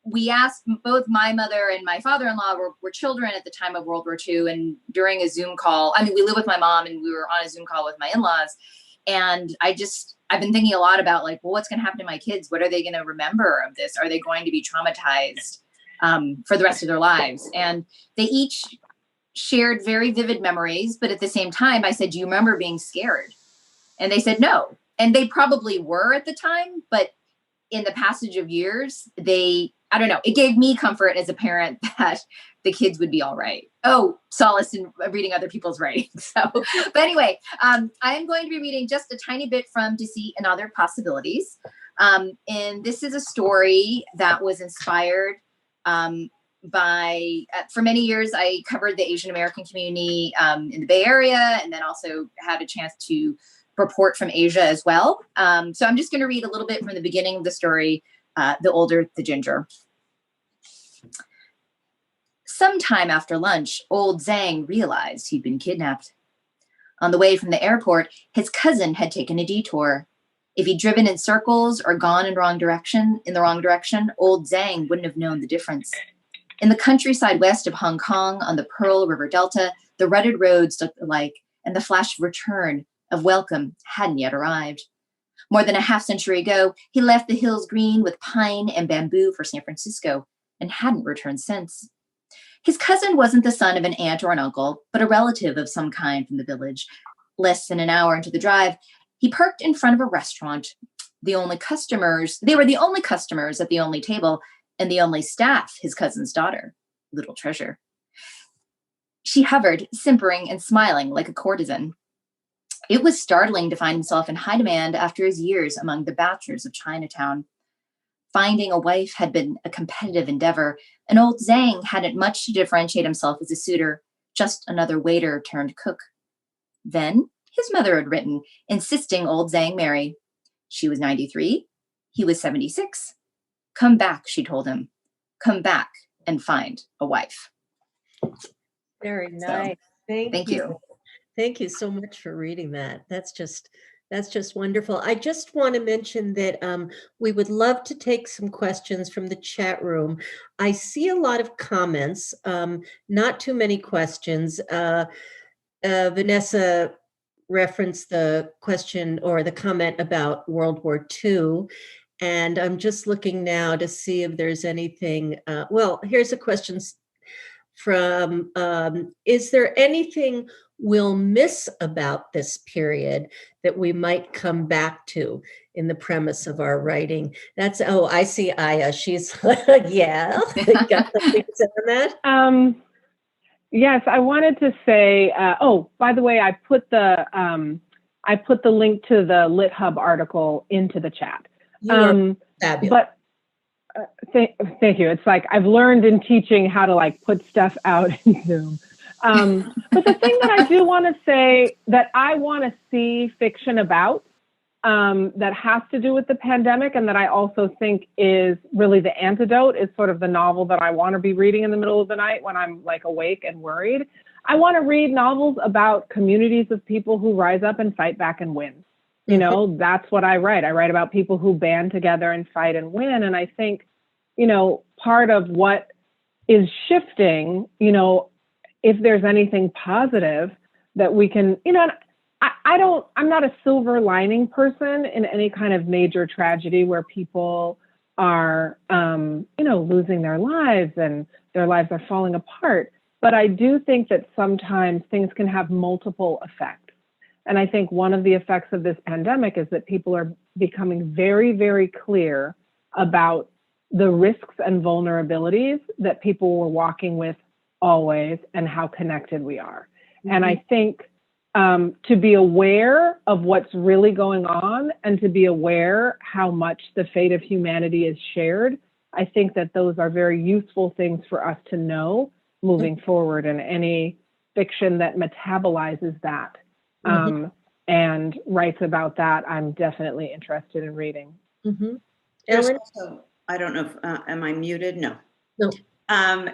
we asked, both my mother and my father-in-law were children at the time of World War II. And during a Zoom call, I mean, we live with my mom and we were on a Zoom call with my in-laws. And I've been thinking a lot about like, well, what's going to happen to my kids? What are they going to remember of this? Are they going to be traumatized for the rest of their lives? And they each shared very vivid memories. But at the same time, I said, do you remember being scared? And they said, no. And they probably were at the time, but in the passage of years, I don't know, it gave me comfort as a parent that the kids would be all right. Oh, solace in reading other people's writing. So, but anyway, I am going to be reading just a tiny bit from Deceit and Other Possibilities. And this is a story that was inspired by, for many years, I covered the Asian American community in the Bay Area, and then also had a chance to report from Asia as well. So I'm just going to read a little bit from the beginning of the story, The Older the Ginger. Sometime after lunch, old Zhang realized he'd been kidnapped. On the way from the airport, his cousin had taken a detour. If he'd driven in circles or gone in the wrong direction, old Zhang wouldn't have known the difference. In the countryside west of Hong Kong, on the Pearl River Delta, the rutted roads looked alike, and the flash of return, of welcome, hadn't yet arrived. More than a half-century ago, he left the hills green with pine and bamboo for San Francisco, and hadn't returned since. His cousin wasn't the son of an aunt or an uncle, but a relative of some kind from the village. Less than an hour into the drive, he parked in front of a restaurant. They were the only customers at the only table, and the only staff, his cousin's daughter, Little Treasure. She hovered, simpering and smiling like a courtesan. It was startling to find himself in high demand after his years among the bachelors of Chinatown. Finding a wife had been a competitive endeavor, and old Zhang hadn't much to differentiate himself as a suitor, just another waiter turned cook. Then his mother had written, insisting old Zhang marry. She was 93. He was 76. Come back, she told him. Come back and find a wife. Very nice. So, thank you. Thank you so much for reading that. That's just wonderful. I just want to mention that we would love to take some questions from the chat room. I see a lot of comments, not too many questions. Vanessa referenced the question or the comment about World War II. And I'm just looking now to see if there's anything. Well, here's a question from, is there anything we'll miss about this period that we might come back to in the premise of our writing? That's, oh, I see Aya. She's, yeah. Got something to say on that? Yes, I wanted to say, oh, by the way, I put the link to the LitHub article into the chat. You are fabulous. But thank you. It's like I've learned in teaching how to like put stuff out in Zoom. But the thing that I do want to say that I want to see fiction about that has to do with the pandemic, and that I also think is really the antidote, is sort of the novel that I want to be reading in the middle of the night when I'm like awake and worried. I want to read novels about communities of people who rise up and fight back and win. You know, that's what I write. I write about people who band together and fight and win. And I think, you know, part of what is shifting, you know, if there's anything positive that we can, you know, I'm not a silver lining person in any kind of major tragedy where people are, you know, losing their lives and their lives are falling apart. But I do think that sometimes things can have multiple effects. And I think one of the effects of this pandemic is that people are becoming very, very clear about the risks and vulnerabilities that people were walking with always and how connected we are. And I think to be aware of what's really going on and to be aware how much the fate of humanity is shared, I think that those are very useful things for us to know moving forward, and any fiction that metabolizes that and writes about that, I'm definitely interested in reading. Ellen? Also, I don't know if, am I muted? No. No.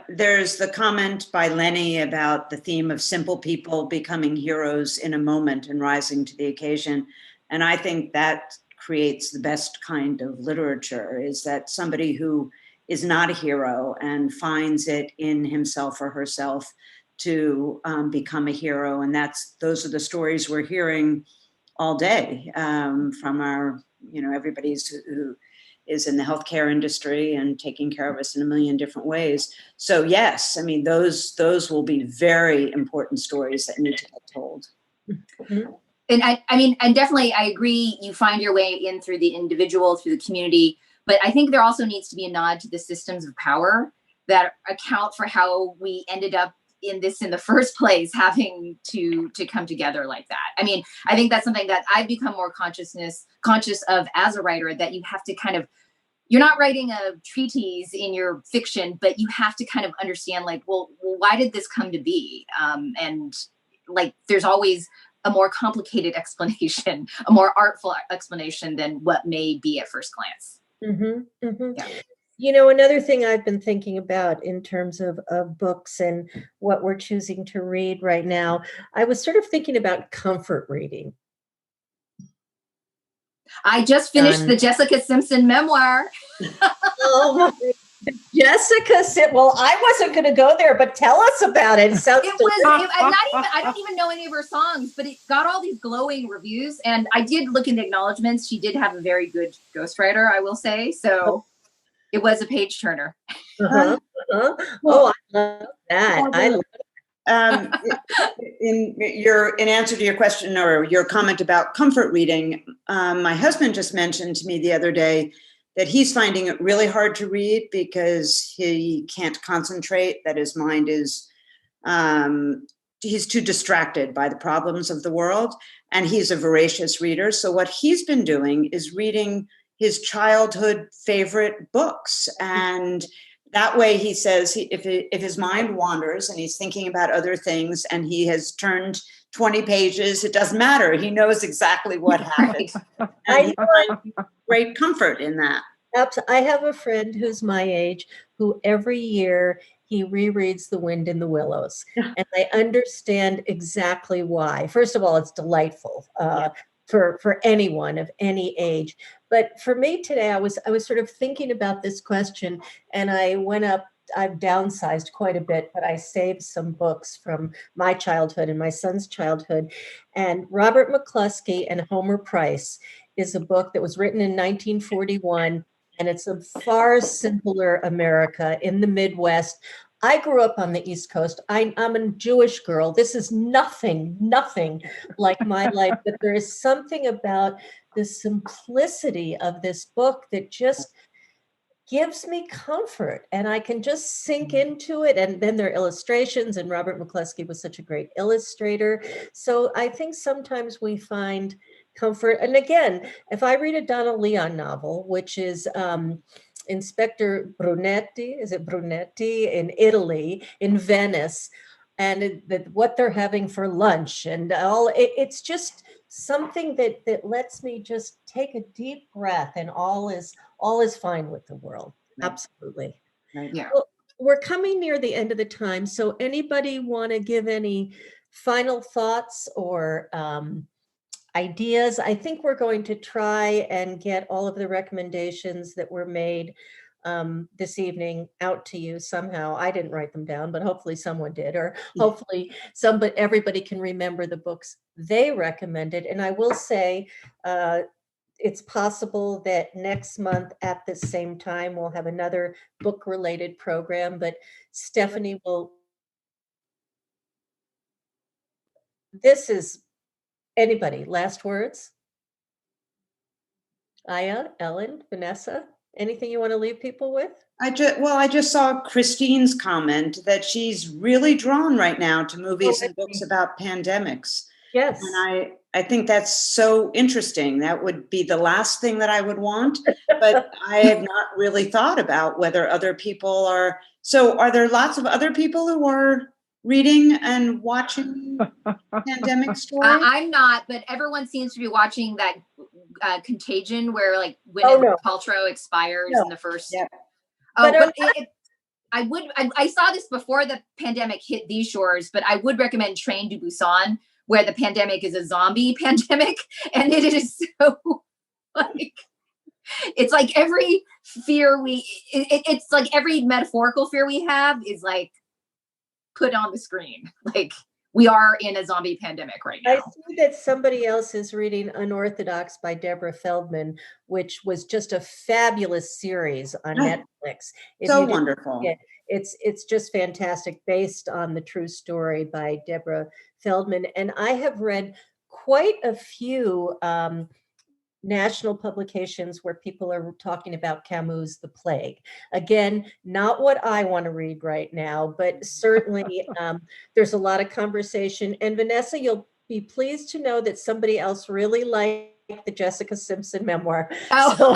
There's the comment by Lenny about the theme of simple people becoming heroes in a moment and rising to the occasion. And I think that creates the best kind of literature, is that somebody who is not a hero and finds it in himself or herself to become a hero. And those are the stories we're hearing all day from our, everybody who is in the healthcare industry and taking care of us in a million different ways. So yes, I mean, those will be very important stories that need to get told. Mhm. And and definitely I agree. You find your way in through the individual, through the community, but I think there also needs to be a nod to the systems of power that account for how we ended up in the first place, having to come together like that. I mean, I think that's something that I've become more conscious of as a writer, that you have to you're not writing a treatise in your fiction, but you have to kind of understand well, why did this come to be? And there's always a more complicated explanation, a more artful explanation than what may be at first glance. Mm-hmm, mm-hmm. Yeah. Another thing I've been thinking about in terms of books and what we're choosing to read right now, I was sort of thinking about comfort reading. I just finished the Jessica Simpson memoir. Oh, Jessica, well, I wasn't going to go there, but tell us about it. I don't even know any of her songs, but it got all these glowing reviews. And I did look in the acknowledgments. She did have a very good ghostwriter, I will say. So it was a page turner. Uh-huh, uh-huh. Well, I love that. I love in answer to your question or your comment about comfort reading, my husband just mentioned to me the other day that he's finding it really hard to read because he can't concentrate, that his mind is, he's too distracted by the problems of the world, and he's a voracious reader. So what he's been doing is reading his childhood favorite books. And that way, he says, if his mind wanders and he's thinking about other things and he has turned 20 pages, it doesn't matter. He knows exactly what happened. And he finds great comfort in that. I have a friend who's my age who every year he rereads The Wind in the Willows. And I understand exactly why. First of all, it's delightful for anyone of any age. But for me today, I was sort of thinking about this question, and I've downsized quite a bit, but I saved some books from my childhood and my son's childhood. And Robert McCluskey and Homer Price is a book that was written in 1941, and it's a far simpler America in the Midwest. I grew up on the East Coast. I'm a Jewish girl. This is nothing like my life, but there is something about the simplicity of this book that just gives me comfort, and I can just sink into it. And then there are illustrations, and Robert McCluskey was such a great illustrator. So I think sometimes we find comfort. And again, if I read a Donna Leon novel, which is Inspector Brunetti, is it Brunetti, in Italy, in Venice, and what they're having for lunch and all, it's just something that lets me just take a deep breath, and all is fine with the world. Right. Absolutely. Right. Yeah. Well, we're coming near the end of the time. So anybody want to give any final thoughts or ideas? I think we're going to try and get all of the recommendations that were made this evening out to you somehow. I didn't write them down, but hopefully someone did, or hopefully everybody can remember the books they recommended. And I will say, it's possible that next month at the same time, we'll have another book-related program, but Stephanie will. This is anybody, last words? Aya, Ellen, Vanessa, anything you want to leave people with? I just saw Christine's comment that she's really drawn right now to movies and books about pandemics. Yes. And I think that's so interesting. That would be the last thing that I would want, but I have not really thought about whether other people are. So are there lots of other people who are reading and watching pandemic stories? I'm not, but everyone seems to be watching that Contagion, where Gwyneth Paltrow expires in the first. Yeah. Oh, but I saw this before the pandemic hit these shores, but I would recommend Train to Busan, where the pandemic is a zombie pandemic, and it is so It's like every fear it's like every metaphorical fear we have is like put on the screen. Like we are in a zombie pandemic right now. I see that somebody else is reading Unorthodox by Deborah Feldman, which was just a fabulous series on Netflix. So wonderful. It's just fantastic, based on the true story by Deborah Feldman. And I have read quite a few national publications where people are talking about Camus' The Plague. Again, not what I want to read right now, but certainly there's a lot of conversation. And Vanessa, you'll be pleased to know that somebody else really liked the Jessica Simpson memoir. Oh.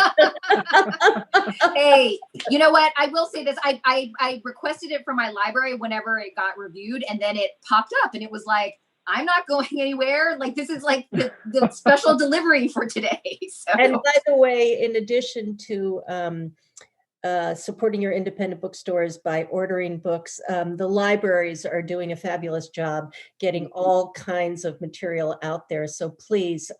Hey, you know what? I will say this. I requested it from my library whenever it got reviewed, and then it popped up and it was like, I'm not going anywhere. Like, this is like the special delivery for today. So. And by the way, in addition to supporting your independent bookstores by ordering books, the libraries are doing a fabulous job getting all kinds of material out there. So please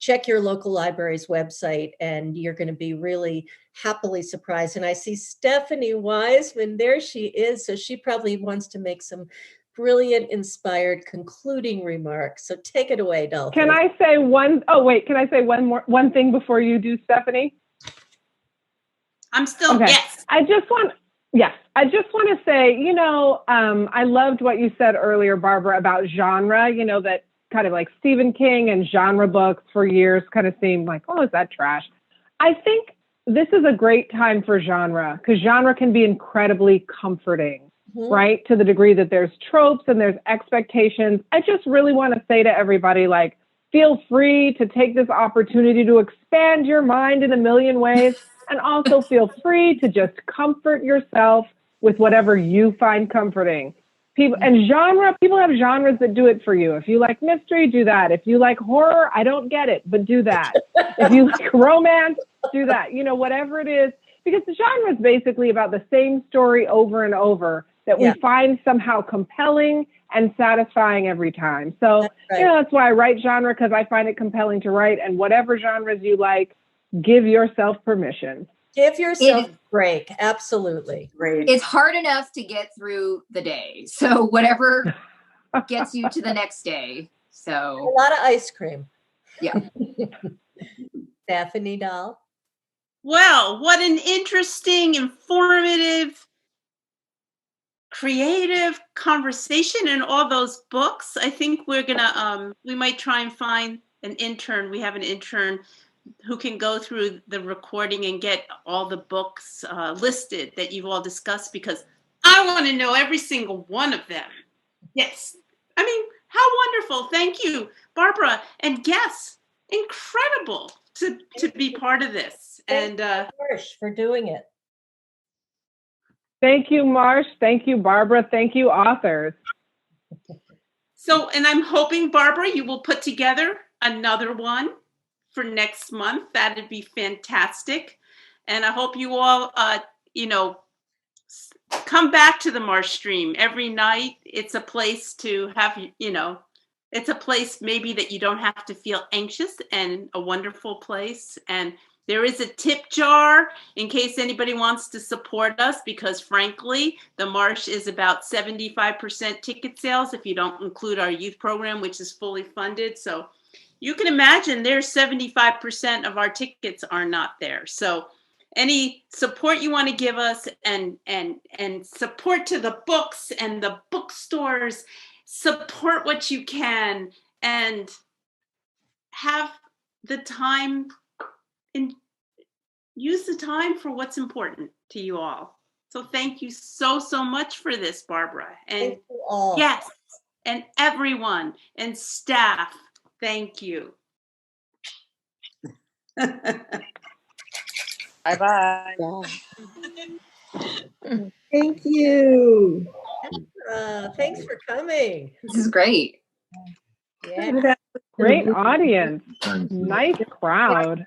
check your local library's website and you're going to be really happily surprised. And I see Stephanie Wiseman, there she is. So she probably wants to make some brilliant, inspired, concluding remarks. So take it away, Dolphin. Can I say one? Oh, wait. Can I say one thing before you do, Stephanie? I'm still, okay. Yes. I just want to say, I loved what you said earlier, Barbara, about genre, that kind of like Stephen King and genre books for years kind of seemed like, oh, is that trash? I think this is a great time for genre because genre can be incredibly comforting. Right? To the degree that there's tropes and there's expectations. I just really want to say to everybody, like, feel free to take this opportunity to expand your mind in a million ways and also feel free to just comfort yourself with whatever you find comforting. People have genres that do it for you. If you like mystery, do that. If you like horror, I don't get it, but do that. If you like romance, do that. Whatever it is, because the genre is basically about the same story over and over that we find somehow compelling and satisfying every time. So, that's why I write genre, because I find it compelling to write. And whatever genres you like, give yourself permission. Give yourself a break. Absolutely. Great. It's hard enough to get through the day. So whatever gets you to the next day. So a lot of ice cream. Yeah. Stephanie Dahl. Well, what an interesting, informative, creative conversation in all those books. I think we're gonna we might try and find an intern. We have an intern who can go through the recording and get all the books listed that you've all discussed, because I want to know every single one of them. Yes. I mean, how wonderful. Thank you, Barbara. And guests, incredible to be part of this. Thank you, Marsh, for doing it. Thank you, Marsh. Thank you, Barbara. Thank you, authors. So, and I'm hoping, Barbara, you will put together another one for next month. That'd be fantastic. And I hope you all, come back to the MarshStream every night. It's a place to have, it's a place maybe that you don't have to feel anxious, and a wonderful place. And there is a tip jar in case anybody wants to support us, because frankly, the Marsh is about 75% ticket sales if you don't include our youth program, which is fully funded. So you can imagine there's 75% of our tickets are not there. So any support you want to give us, and support to the books and the bookstores, support what you can, and have the time and use the time for what's important to you all. So thank you so much for this, Barbara. And thank you all. Yes, and everyone and staff, thank you. Bye-bye. Thank you. Thanks for coming. This is great. Yeah. Great audience. Nice crowd.